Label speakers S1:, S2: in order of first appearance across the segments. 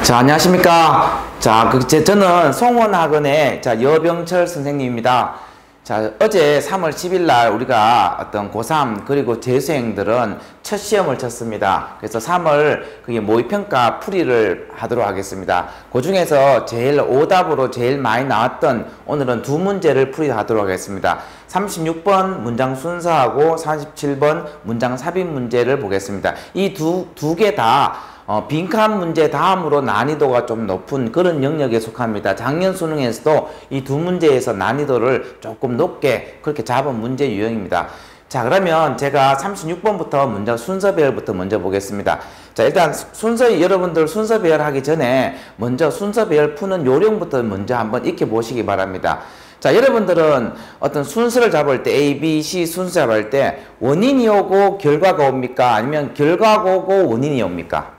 S1: 자, 안녕하십니까. 자, 저는 송원학원의 여병철 선생님입니다. 자, 어제 3월 10일 날 우리가 어떤 고3 그리고 재수생들은 첫 시험을 쳤습니다. 그래서 3월 그게 모의평가 풀이를 하도록 하겠습니다. 그 중에서 제일 오답으로 제일 많이 나왔던 오늘은 두 문제를 풀이하도록 하겠습니다. 36번 문장 순서하고 37번 문장 삽입 문제를 보겠습니다. 이 두 개 다 빈칸 문제 다음으로 난이도가 좀 높은 그런 영역에 속합니다. 작년 수능에서도 이 두 문제에서 난이도를 조금 높게 그렇게 잡은 문제 유형입니다. 자, 그러면 제가 36번부터 문장 순서배열부터 먼저 보겠습니다. 자, 일단 여러분들 순서 배열하기 전에 먼저 순서 배열 푸는 요령부터 먼저 한번 익혀보시기 바랍니다. 자, 여러분들은 어떤 순서를 잡을 때 A, B, C 순서 잡을 때 원인이 오고 결과가 옵니까? 아니면 결과가 오고 원인이 옵니까?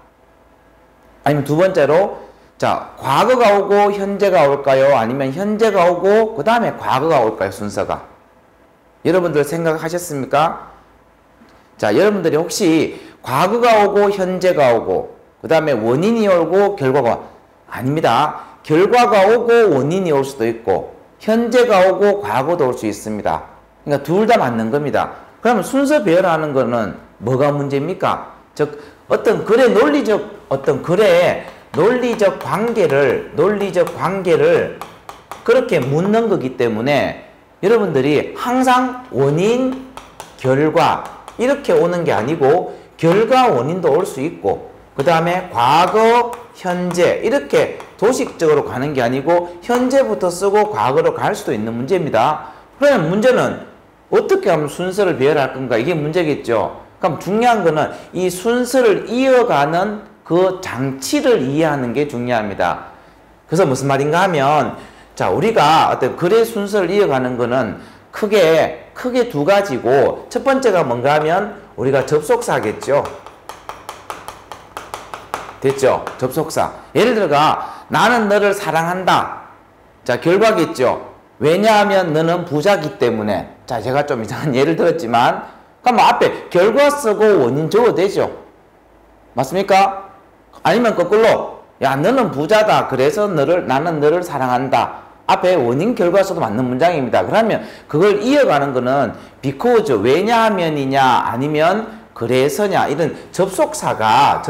S1: 아니면 두 번째로 자, 과거가 오고 현재가 올까요? 아니면 현재가 오고 그 다음에 과거가 올까요? 순서가. 여러분들 생각하셨습니까? 자, 여러분들이 혹시 과거가 오고 현재가 오고 그 다음에 원인이 오고 결과가 아닙니다. 결과가 오고 원인이 올 수도 있고 현재가 오고 과거도 올 수 있습니다. 그러니까 둘 다 맞는 겁니다. 그러면 순서 배열하는 거는 뭐가 문제입니까? 즉 어떤 글의 논리적 관계를 그렇게 묻는 거기 때문에 여러분들이 항상 원인, 결과 이렇게 오는 게 아니고 결과, 원인도 올 수 있고 그 다음에 과거, 현재 이렇게 도식적으로 가는 게 아니고 현재부터 쓰고 과거로 갈 수도 있는 문제입니다. 그러면 문제는 어떻게 하면 순서를 배열할 건가? 이게 문제겠죠. 그럼 중요한 거는 이 순서를 이어가는 그 장치를 이해하는 게 중요합니다. 그래서 무슨 말인가 하면 자, 우리가 어떤 글의 순서를 이어가는 거는 크게 두 가지고 첫 번째가 뭔가 하면 우리가 접속사겠죠. 됐죠? 접속사. 예를 들어가 나는 너를 사랑한다. 자, 결과겠죠. 왜냐하면 너는 부자기 때문에. 자, 제가 좀 이상한 예를 들었지만 그럼 앞에 결과 쓰고 원인 적어도 되죠. 맞습니까? 아니면 거꾸로 야, 너는 부자다. 그래서 나는 너를 사랑한다. 앞에 원인 결과 써도 맞는 문장입니다. 그러면 그걸 이어가는 거는 because 왜냐하면이냐 아니면 그래서냐 이런 접속사가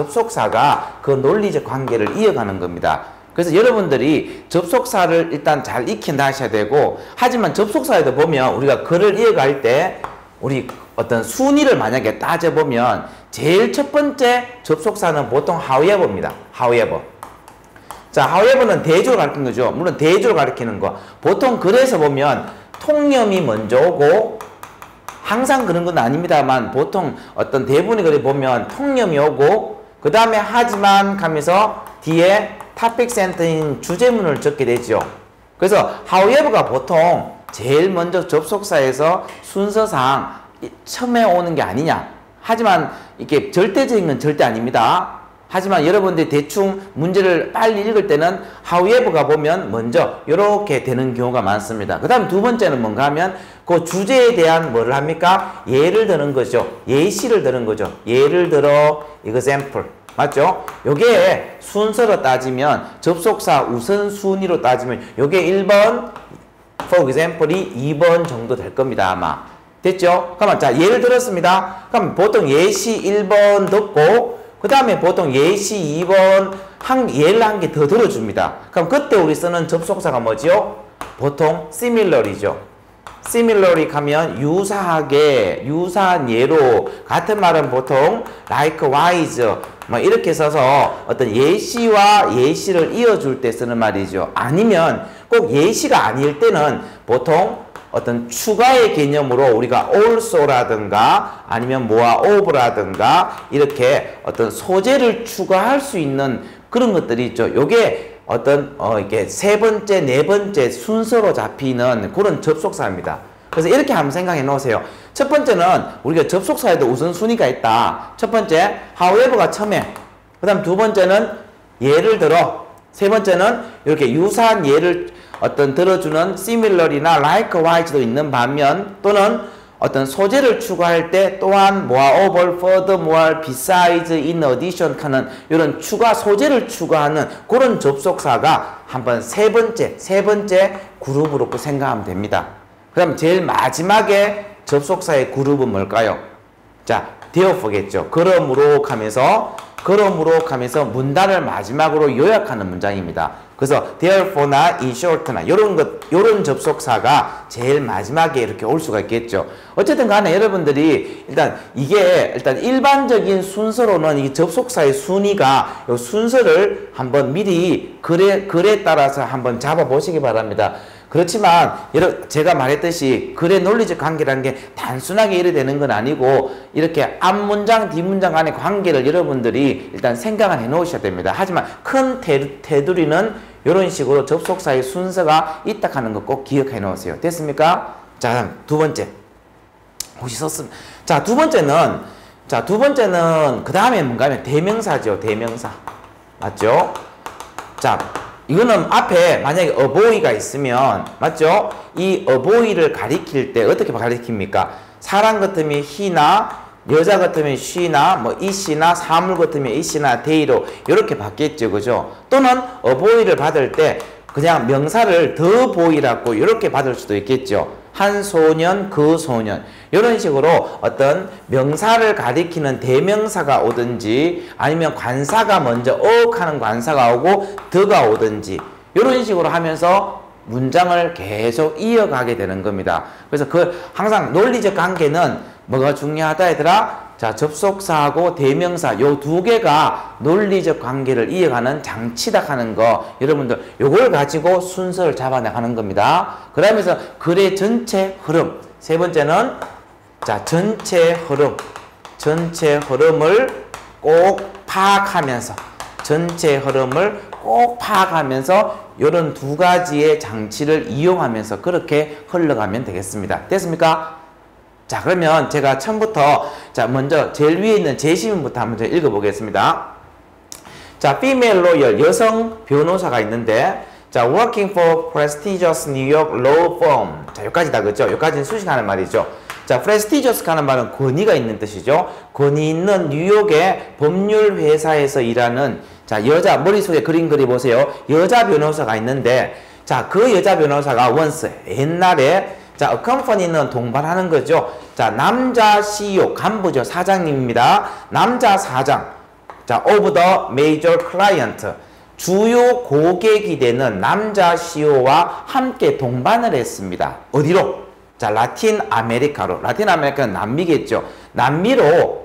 S1: 그 논리적 관계를 이어가는 겁니다. 그래서 여러분들이 접속사를 일단 잘 익힌다 하셔야 되고 하지만 접속사에도 보면 우리가 글을 이어갈 때 우리 어떤 순위를 만약에 따져보면 제일 첫 번째 접속사는 보통 however입니다. however. 자, however는 대조를 가리키는 거죠. 물론 대조를 가리키는 거. 보통 글에서 보면 통념이 먼저 오고 항상 그런 건 아닙니다만 보통 어떤 대부분의 글에 보면 통념이 오고 그 다음에 하지만 하면서 뒤에 topic center인 주제문을 적게 되죠. 그래서 however가 보통 제일 먼저 접속사에서 순서상 처음에 오는 게 아니냐. 하지만 이게 절대적인 건 절대 아닙니다. 하지만 여러분들이 대충 문제를 빨리 읽을 때는 however가 보면 먼저 이렇게 되는 경우가 많습니다. 그 다음 두 번째는 뭔가 하면 그 주제에 대한 뭐를 합니까? 예를 드는 거죠. 예시를 드는 거죠. 예를 들어 example. 맞죠? 요게 순서로 따지면 접속사 우선순위로 따지면 요게 1번 for example이 2번 정도 될 겁니다. 아마. 됐죠? 그러면 자, 예를 들었습니다. 그럼 보통 예시 1번 듣고 그 다음에 보통 예시 2번 예를 한 개 더 들어줍니다. 그럼 그때 우리 쓰는 접속사가 뭐지요? 보통 similar이죠. similarly 하면 유사하게, 유사한 예로 같은 말은 보통 likewise 뭐 이렇게 써서 어떤 예시와 예시를 이어줄 때 쓰는 말이죠. 아니면 꼭 예시가 아닐 때는 보통 어떤 추가의 개념으로 우리가 also라든가 아니면 moreover라든가 이렇게 어떤 소재를 추가할 수 있는 그런 것들이 있죠. 요게 어떤 이렇게 세 번째, 네 번째 순서로 잡히는 그런 접속사입니다. 그래서 이렇게 한번 생각해 놓으세요. 첫 번째는 우리가 접속사에도 우선순위가 있다. 첫 번째 however가 처음에, 그 다음 두 번째는 예를 들어, 세 번째는 이렇게 유사한 예를 어떤 들어주는 similar이나 likewise도 있는 반면 또는 어떤 소재를 추가할 때 또한 moreover, furthermore, besides, in addition 하는 이런 추가 소재를 추가하는 그런 접속사가 한번 세 번째 그룹으로 생각하면 됩니다. 그럼 제일 마지막에 접속사의 그룹은 뭘까요? 자, therefore겠죠. 그러므로 하면서 문단을 마지막으로 요약하는 문장입니다. 그래서 therefore나 in short나 요런 접속사가 제일 마지막에 이렇게 올 수가 있겠죠. 어쨌든 간에 여러분들이 일단 일반적인 순서로는 이 접속사의 순위가 요 순서를 한번 미리 글에 따라서 한번 잡아 보시기 바랍니다. 그렇지만 제가 말했듯이 글의 논리적 관계라는 게 단순하게 이래 되는 건 아니고 이렇게 앞문장 뒷문장 간의 관계를 여러분들이 일단 생각을 해 놓으셔야 됩니다. 하지만 큰 테두리는 이런 식으로 접속사의 순서가 있다 하는 거 꼭 기억해 놓으세요. 됐습니까? 자, 두 번째 혹시 썼으면 두 번째는 그 다음에 뭔가 하면 대명사죠. 대명사 맞죠? 자, 이거는 앞에 만약에 어보이가 있으면 맞죠? 이 어보이를 가리킬 때 어떻게 가리킵니까? 사람 같으면 he나 여자 같으면 she나 뭐 it이나 사물 같으면 it이나 they로 이렇게 받겠죠. 그죠? 또는 어보이를 받을 때 그냥 명사를 the boy라고 이렇게 받을 수도 있겠죠. 한 소년, 그 소년 이런 식으로 어떤 명사를 가리키는 대명사가 오든지 아니면 관사가 먼저 하는 관사가 오고 the가 오든지 이런 식으로 하면서 문장을 계속 이어가게 되는 겁니다. 그래서 항상 논리적 관계는 뭐가 중요하다 얘들아? 자, 접속사하고 대명사 요 두 개가 논리적 관계를 이어가는 장치다 하는 거 여러분들 요걸 가지고 순서를 잡아나가는 겁니다. 그러면서 글의 전체 흐름 세 번째는 자, 전체 흐름을 꼭 파악하면서 요런 두 가지의 장치를 이용하면서 그렇게 흘러가면 되겠습니다. 됐습니까? 자, 그러면 제가 처음부터 먼저 제일 위에 있는 제시문부터 한번 읽어보겠습니다. 자, female lawyer, 여성 변호사가 있는데 자, working for prestigious New York law firm. 자, 여기까지다, 그죠? 여기까지는 수식하는 말이죠. 자, prestigious 하는 말은 권위가 있는 뜻이죠. 권위 있는 뉴욕의 법률 회사에서 일하는 자, 여자, 머릿속에 그림 그려보세요. 여자 변호사가 있는데 자, 그 여자 변호사가 once, 옛날에 자, accompany는 동반하는 거죠. 자, 남자 CEO, 간부죠. 사장님입니다. 남자 사장. 자, of the major client. 주요 고객이 되는 남자 CEO와 함께 동반을 했습니다. 어디로? 자, 라틴 아메리카로. 라틴 아메리카는 남미겠죠. 남미로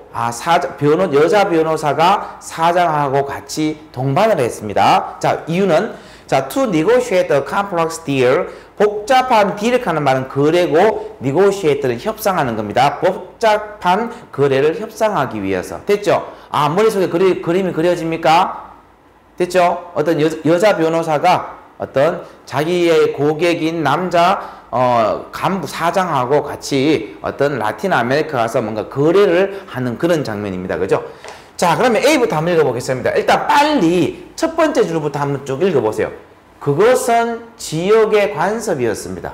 S1: 여자 변호사가 사장하고 같이 동반을 했습니다. 자, 이유는 자, to negotiate a complex deal. 복잡한 딜을 하는 말은 거래고 negotiate는 협상하는 겁니다. 복잡한 거래를 협상하기 위해서. 됐죠? 머릿속에 그림이 그려집니까? 됐죠? 어떤 여자 변호사가 어떤 자기의 고객인 남자 간부 사장하고 같이 어떤 라틴 아메리카 가서 뭔가 거래를 하는 그런 장면입니다. 그죠? 자, 그러면 A부터 한번 읽어보겠습니다. 일단 빨리 첫 번째 줄부터 한번 쭉 읽어보세요. 그것은 지역의 간섭이었습니다.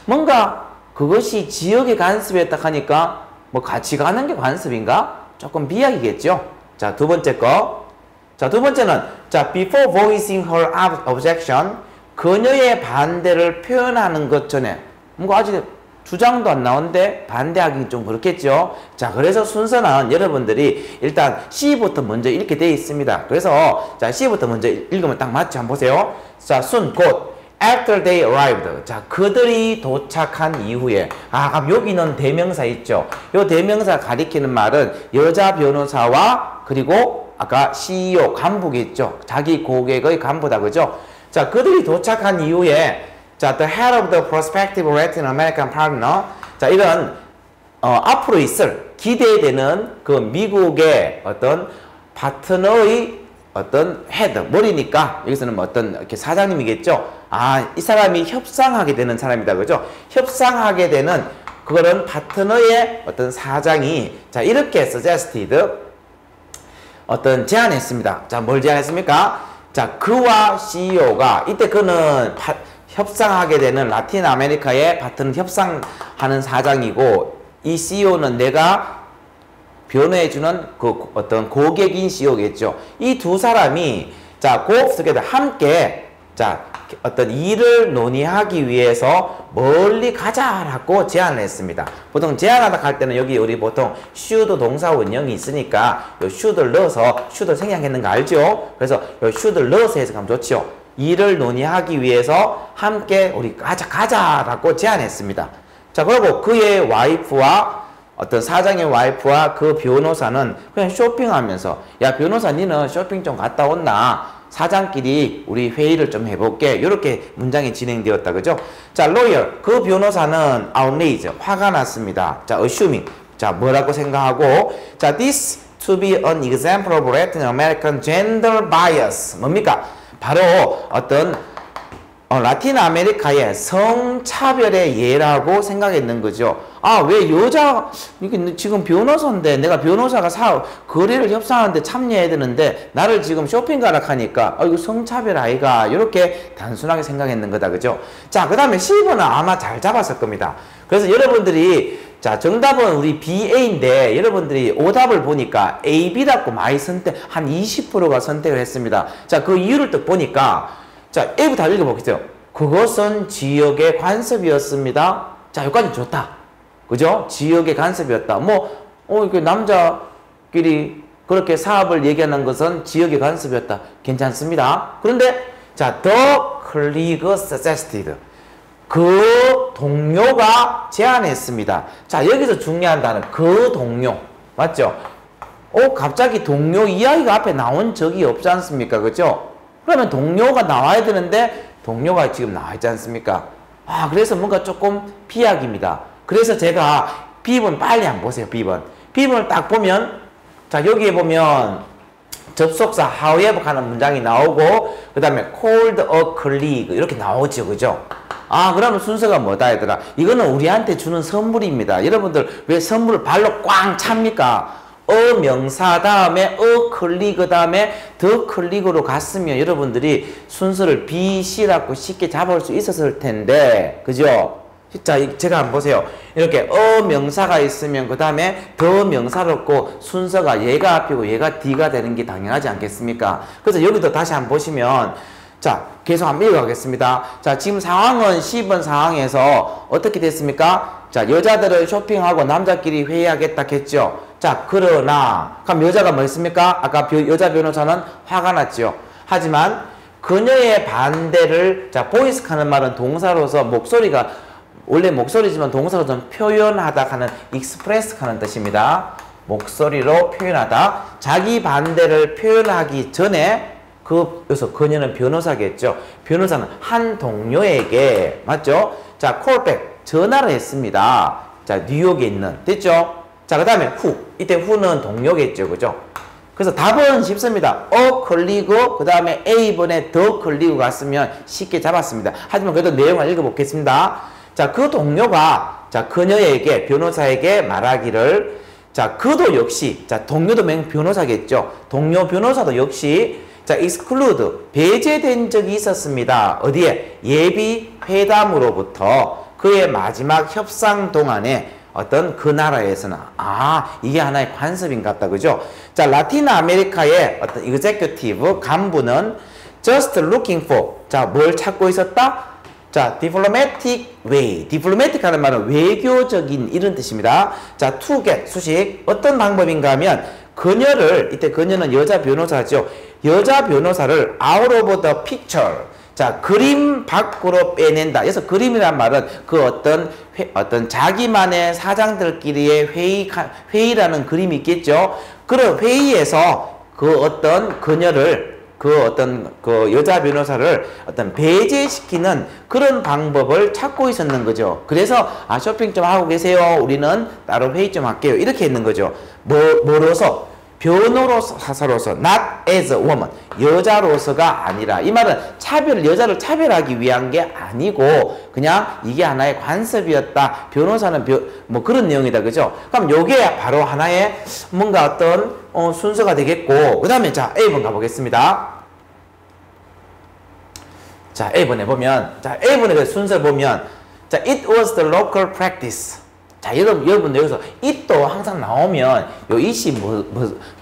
S1: 뭔가 그것이 지역의 간섭이었다 하니까 뭐 같이 가는 게 간섭인가? 조금 비약이겠죠? 자, 두 번째 거. 자, 두 번째는 자, before voicing her objection 그녀의 반대를 표현하는 것 전에 뭔가 아직 주장도 안 나오는데 반대하기 좀 그렇겠죠. 자, 그래서 순서는 여러분들이 일단 C부터 먼저 읽게 되어 있습니다. 그래서 자, C부터 먼저 읽으면 딱 맞죠? 한번 보세요. 자, 곧 after they arrived. 자, 그들이 도착한 이후에 그럼 여기는 대명사 있죠. 요 대명사 가리키는 말은 여자 변호사와 그리고 아까 CEO 간부겠죠. 자기 고객의 간부다, 그죠? 자, 그들이 도착한 이후에 자, the head of the prospective Latin American partner. 자, 이런 앞으로 있을 기대되는 그 미국의 어떤 파트너의 어떤 헤드, 머리니까 여기서는 뭐 어떤 이렇게 사장님이겠죠. 이 사람이 협상하게 되는 사람이다, 그죠? 협상하게 되는 그거는 파트너의 어떤 사장이 자, 이렇게 suggested 어떤 제안했습니다. 자, 뭘 제안했습니까? 자, 그와 CEO가 이때 그는 협상하게 되는 라틴 아메리카의 파트너 협상하는 사장이고 이 CEO는 내가 변호해주는 그 어떤 고객인 CEO겠죠. 이 두 사람이 자, go together 함께 자, 어떤 일을 논의하기 위해서 멀리 가자라고 제안을 했습니다. 보통 제안하다 할 때는 여기 우리 보통 should 동사 원형이 있으니까 요 should를 넣어서 should 생략했는 거 알죠? 그래서 요 should를 넣어서 해석하면 좋죠. 일을 논의하기 위해서 함께 우리 가자라고 제안했습니다. 자, 그리고 그의 와이프와 어떤 사장의 와이프와 그 변호사는 그냥 쇼핑하면서 야 변호사 니는 쇼핑 좀 갔다 온나? 사장끼리 우리 회의를 좀 해볼게. 이렇게 문장이 진행되었다. 그죠? 자, lawyer. 그 변호사는 outraged. 화가 났습니다. 자, assuming. 자, 뭐라고 생각하고 자, this to be an example of Latin American gender bias. 뭡니까? 바로 어떤 라틴 아메리카의 성차별의 예라고 생각했는 거죠. 아, 왜 여자, 이게 지금 변호사인데, 내가 변호사가 거래를 협상하는데 참여해야 되는데, 나를 지금 쇼핑 가라 하니까, 이거 성차별 아이가, 이렇게 단순하게 생각했는 거다. 그죠? 자, 그 다음에 10번은 아마 잘 잡았을 겁니다. 그래서 여러분들이, 자, 정답은 우리 BA인데, 여러분들이 오답을 보니까 A, B라고 많이 한 20%가 선택을 했습니다. 자, 그 이유를 또 보니까, 자, A부터 읽어보겠어요. 그것은 지역의 간섭이었습니다. 자, 여기까지 좋다. 그죠? 지역의 간섭이었다. 이렇게 남자끼리 그렇게 사업을 얘기하는 것은 지역의 간섭이었다. 괜찮습니다. 그런데, 자, the colleague suggested. 그 동료가 제안했습니다. 자, 여기서 중요한 단어, 그 동료. 맞죠? 갑자기 동료 이야기가 앞에 나온 적이 없지 않습니까? 그죠? 그러면 동료가 나와야 되는데 동료가 지금 나와 있지 않습니까? 그래서 뭔가 조금 비약입니다. 그래서 제가 B번 빨리 한번 보세요. B번을 딱 보면 자, 여기에 보면 접속사 however 하는 문장이 나오고 그 다음에 called a colleague 이렇게 나오죠. 그죠? 그러면 순서가 뭐다 얘들아? 이거는 우리한테 주는 선물입니다. 여러분들 왜 선물을 발로 꽝 찹니까? 명사 다음에 colleague 다음에 the colleague로 갔으면 여러분들이 순서를 B, C라고 쉽게 잡을 수 있었을 텐데 그죠? 자, 제가 한번 보세요. 이렇게 명사가 있으면 그 다음에 the 명사를 넣고 순서가 얘가 앞이고 얘가 D가 되는 게 당연하지 않겠습니까? 그래서 여기도 다시 한번 보시면 자, 계속 한번 읽어가겠습니다. 자, 지금 상황은 10번 상황에서 어떻게 됐습니까? 자, 여자들은 쇼핑하고 남자끼리 회의하겠다 했죠. 자, 그러나 그럼 여자가 뭐 했습니까? 아까 여자 변호사는 화가 났죠. 하지만 그녀의 반대를 자, 보이스 하는 말은 동사로서 목소리가 원래 목소리지만 동사로서 표현하다 하는 express 하는 뜻입니다. 목소리로 표현하다. 자기 반대를 표현하기 전에 여기서 그녀는 변호사겠죠. 변호사는 한 동료에게 맞죠? 자, 콜백 전화를 했습니다. 자, 뉴욕에 있는 됐죠? 자, 그 다음에 이때 who는 동료겠죠. 그죠? 그래서 답은 쉽습니다. colleague 그 다음에 A번에 the colleague 갔으면 쉽게 잡았습니다. 하지만 그래도 내용을 읽어보겠습니다. 자, 그 동료가 자, 그녀에게 변호사에게 말하기를 자, 그도 역시 자, 동료도 변호사겠죠. 동료 변호사도 역시 자, exclude 배제된 적이 있었습니다. 어디에? 예비 회담으로부터 그의 마지막 협상 동안에 어떤 그 나라에서는 이게 하나의 관습인 것 같다. 그죠? 자, 라틴 아메리카의 어떤 executive 간부는 just looking for 자, 뭘 찾고 있었다? 자, diplomatic way. diplomatic 하는 말은 외교적인 이런 뜻입니다. 자, to get 수식 어떤 방법인가 하면 이때 그녀는 여자 변호사죠. 여자 변호사를 out of the picture. 자, 그림 밖으로 빼낸다. 그래서 그림이란 말은 그 어떤 자기만의 사장들끼리의 회의라는 그림이 있겠죠. 그런 회의에서 그녀를 그 여자 변호사를 배제시키는 그런 방법을 찾고 있었는 거죠. 그래서 쇼핑 좀 하고 계세요. 우리는 따로 회의 좀 할게요. 이렇게 했는 거죠. 뭐로서? 변호사로서 not as a woman 여자로서가 아니라 이 말은 여자를 차별하기 위한 게 아니고 그냥 이게 하나의 관습이었다. 변호사는 뭐 그런 내용이다. 그죠? 그럼 요게 바로 하나의 뭔가 어떤 순서가 되겠고 그 다음에 자 A번 가보겠습니다. 자 A번에 보면 자 A번의 그 순서를 보면 자 it was the local practice 자, 여러분 여기서 it도 항상 나오면 요 it이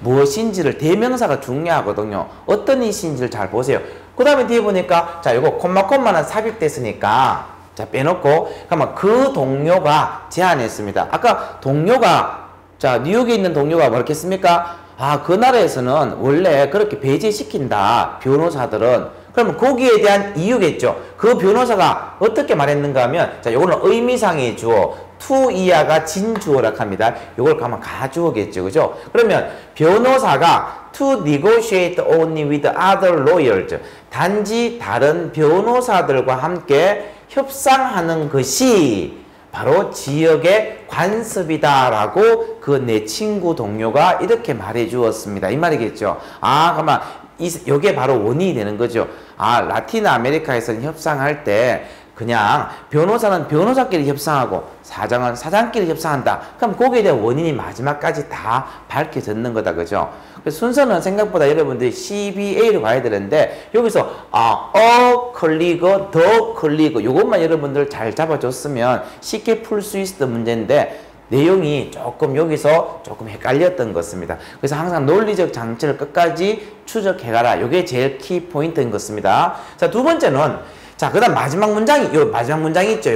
S1: 무엇인지를 대명사가 중요하거든요. 어떤 it인지를 잘 보세요. 그 다음에 뒤에 보니까 자, 요거 콤마는 삽입됐으니까 자, 빼놓고 그러면 그 동료가 제안했습니다. 아까 동료가 자, 뉴욕에 있는 동료가 뭐랬겠습니까? 아, 그 나라에서는 원래 그렇게 배제시킨다. 변호사들은. 그러면 거기에 대한 이유겠죠. 그 변호사가 어떻게 말했는가 하면 자, 요거는 의미상의 주어 to 이하가 진주어라고 합니다. 요걸 가면 가주어겠죠. 그죠? 그러면 변호사가 to negotiate only with other lawyers. 단지 다른 변호사들과 함께 협상하는 것이 바로 지역의 관습이다라고 그 내 친구 동료가 이렇게 말해 주었습니다. 이 말이겠죠. 아, 그러면 이게 바로 원인이 되는 거죠. 아, 라틴 아메리카에서는 협상할 때 그냥 변호사는 변호사끼리 협상하고 사장은 사장끼리 협상한다. 그럼 거기에 대한 원인이 마지막까지 다 밝혀졌는 거다. 그죠? 그래서 순서는 생각보다 여러분들이 CBA로 가야 되는데 여기서 colleague, the colleague 요것만 여러분들 잘 잡아줬으면 쉽게 풀 수 있었던 문제인데 내용이 조금 여기서 조금 헷갈렸던 것입니다. 그래서 항상 논리적 장치를 끝까지 추적해가라. 요게 제일 키 포인트인 것입니다. 자, 두 번째는 자, 그 다음 마지막 문장이 있죠,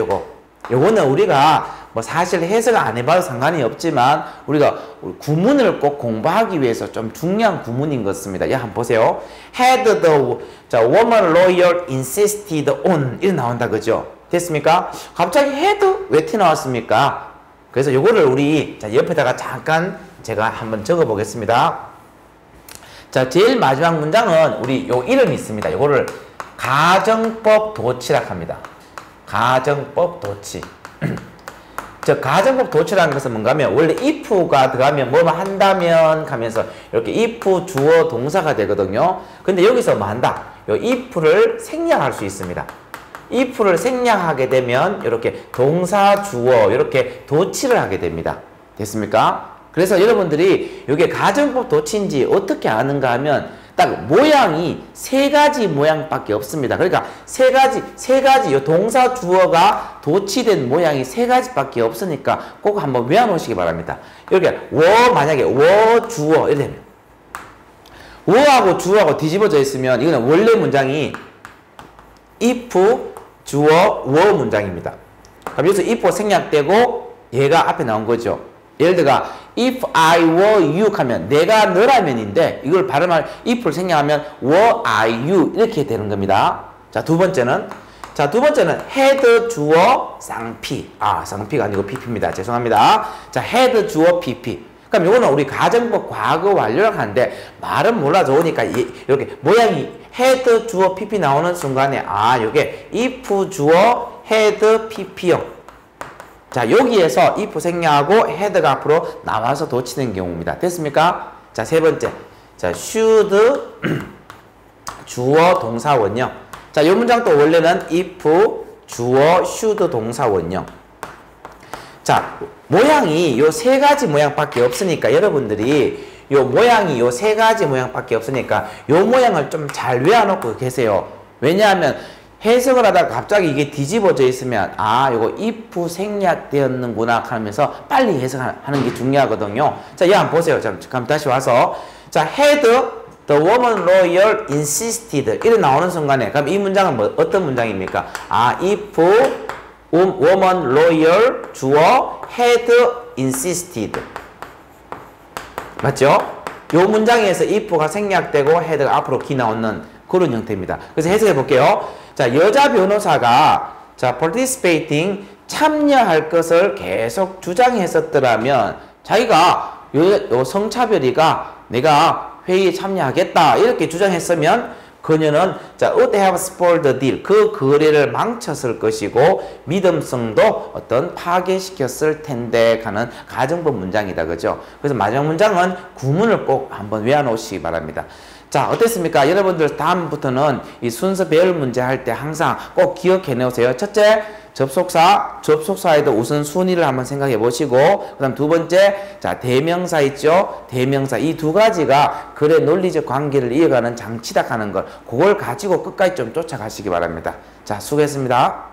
S1: 요거는 우리가 뭐 사실 해석을 안 해봐도 상관이 없지만 우리가 구문을 꼭 공부하기 위해서 좀 중요한 구문인 것입니다. 야, 한번 보세요. Had the woman lawyer insisted on 이렇게 나온다, 그죠? 됐습니까? 갑자기 had 왜 티 나왔습니까? 그래서 요거를 우리 자, 옆에다가 잠깐 제가 한번 적어 보겠습니다. 자, 제일 마지막 문장은 우리 요 이름이 있습니다. 요거를 가정법 도치라고 합니다. 가정법 도치. 저 가정법 도치라는 것은 뭔가 하면 원래 if가 들어가면 뭐만 한다면 하면서 이렇게 if 주어 동사가 되거든요. 근데 여기서 뭐 한다? 요 if를 생략할 수 있습니다. if를 생략하게 되면 이렇게 동사 주어 이렇게 도치를 하게 됩니다. 됐습니까? 그래서 여러분들이 이게 가정법 도치인지 어떻게 아는가 하면 딱 모양이 세 가지 모양밖에 없습니다. 그러니까 세 가지 요 동사 주어가 도치된 모양이 세 가지밖에 없으니까 꼭 한번 외워놓으시기 바랍니다. 이렇게 만약에 주어 이렇게 되면 워하고 주어하고 뒤집어져 있으면 이거는 원래 문장이 if 주어 문장입니다. 그럼 여기서 if 생략되고 얘가 앞에 나온 거죠. 예를 들어 if I were you 하면 내가 너라면인데 이걸 발음할 if를 생략하면 were I you 이렇게 되는 겁니다. 자, 두 번째는 had 주어 쌍피. 쌍피가 아니고 pp입니다. 죄송합니다. 자, had 주어 pp. 그럼 이거는 우리 가정법 과거 완료를 하는데 말은 몰라도 오니까 이렇게 모양이 had 주어 pp 나오는 순간에 요게 if 주어 had pp요. 자, 여기에서 if 생략하고 head가 앞으로 나와서 도치는 경우입니다. 됐습니까? 자, 세 번째. 자, should 주어 동사 원형. 자, 이 문장도 원래는 if 주어 should 동사 원형. 자, 모양이 요 세 가지 모양밖에 없으니까 여러분들이 요 모양이 요 세 가지 모양밖에 없으니까 요 모양을 좀 잘 외워놓고 계세요. 왜냐하면 해석을 하다가 갑자기 이게 뒤집어져 있으면 요거 if 생략되었는구나 하면서 빨리 해석하는 게 중요하거든요. 자, 이거 한번 보세요. 잠깐 다시 와서 자, had the woman lawyer insisted 이렇게 나오는 순간에 그럼 이 문장은 어떤 문장입니까? if woman lawyer 주어 had insisted 맞죠? 이 문장에서 if가 생략되고 had가 앞으로 기 나오는 그런 형태입니다. 그래서 해석해 볼게요. 자, 여자 변호사가 participating 참여할 것을 계속 주장했었더라면 자기가 요 성차별이가 내가 회의에 참여하겠다 이렇게 주장했으면 그녀는 would have spoiled the deal 그 거래를 망쳤을 것이고 믿음성도 어떤 파괴시켰을 텐데 가는 가정법 문장이다. 그죠? 그래서 마지막 문장은 구문을 꼭 한번 외워놓으시기 바랍니다. 자, 어땠습니까? 여러분들 다음부터는 이 순서 배열 문제 할 때 항상 꼭 기억해 놓으세요. 첫째, 접속사에도 우선순위를 한번 생각해 보시고 그 다음 두 번째, 자, 대명사 있죠? 대명사 이 두 가지가 글의 논리적 관계를 이어가는 장치다 하는 걸 그걸 가지고 끝까지 좀 쫓아가시기 바랍니다. 자, 수고했습니다.